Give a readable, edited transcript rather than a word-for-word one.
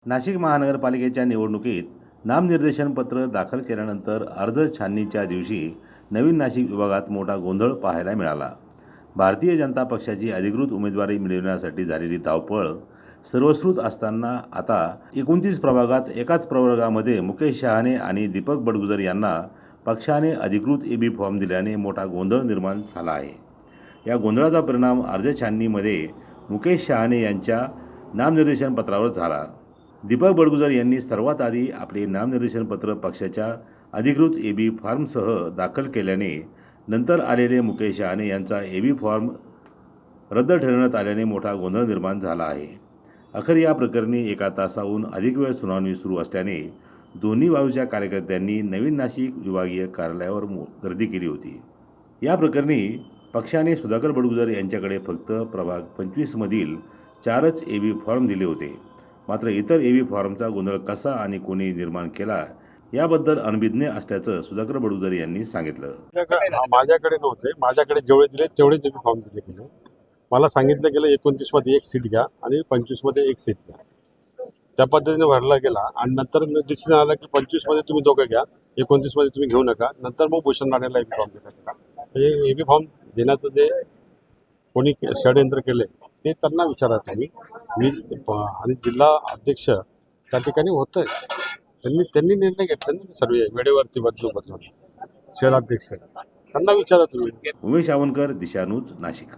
नाशिक महानगरपालिकेच्या निवडणुकीत नामनिर्देशन पत्र दाखल केल्यानंतर अर्ज छाननीच्या दिवशी नवीन नाशिक विभागात मोठा गोंधळ पाहायला मिळाला. भारतीय जनता पक्षाची अधिकृत उमेदवारी मिळवण्यासाठी झालेली धावपळ सर्वश्रुत असताना आता 29 प्रभागात एकाच प्रवर्गामध्ये मुकेश शहाणे आणि दीपक बडगुजर यांना पक्षाने अधिकृत EB फॉर्म दिल्याने मोठा गोंधळ निर्माण झाला आहे. या गोंधळाचा परिणाम अर्ज छाननीमध्ये मुकेश शहाणे यांच्या नामनिर्देशन पत्रावर झाला. दीपक बडगुजर यांनी सर्वात आधी आपले नामनिर्देशन पत्र पक्षाच्या अधिकृत EB फॉर्मसह दाखल केल्याने नंतर आलेले मुकेश शहाणे यांचा EB फॉर्म रद्द ठरवण्यात आल्याने मोठा गोंधळ निर्माण झाला आहे. अखेर या प्रकरणी 1 तासाहून अधिक वेळ सुनावणी सुरू असल्याने दोन्ही बाजूच्या कार्यकर्त्यांनी नवीन नाशिक विभागीय कार्यालयावर गर्दी केली होती. या प्रकरणी पक्षाने सुधाकर बडगुजर यांच्याकडे फक्त प्रभाग 25 मधील 4च EB फॉर्म दिले होते. मात्र इतर EB फॉर्मचा गोंधळ कसा आणि कोणी निर्माण केला याबद्दल अनभिज्ञ असल्याचं सुधाकर बडगुजर यांनी सांगितलं. माझ्याकडे नव्हते, माझ्याकडे जेवढे दिले तेवढेच EB फॉर्म दिले गेले. मला सांगितलं गेलं 29 मध्ये एक सीट घ्या आणि 25 मध्ये एक सीट घ्या. त्या पद्धतीने भरला गेला आणि नंतर डिसिजन आला की 25 मध्ये तुम्ही दोघं घ्या, 29 मध्ये तुम्ही घेऊ नका. नंतर मग भूषण राणेला EB फॉर्म दिला गेला. म्हणजे EB फॉर्म देण्याचं जे कोणी षडयंत्र केले ते त्यांना विचारा तुम्ही. मी आणि जिल्हा अध्यक्ष त्या ठिकाणी होतं, त्यांनी निर्णय घेतला ना सर्व वेळेवरती बदलून शहराध्यक्ष त्यांना विचारा तुम्ही. उमेश आवनकर, दिशा न्यूज, नाशिक.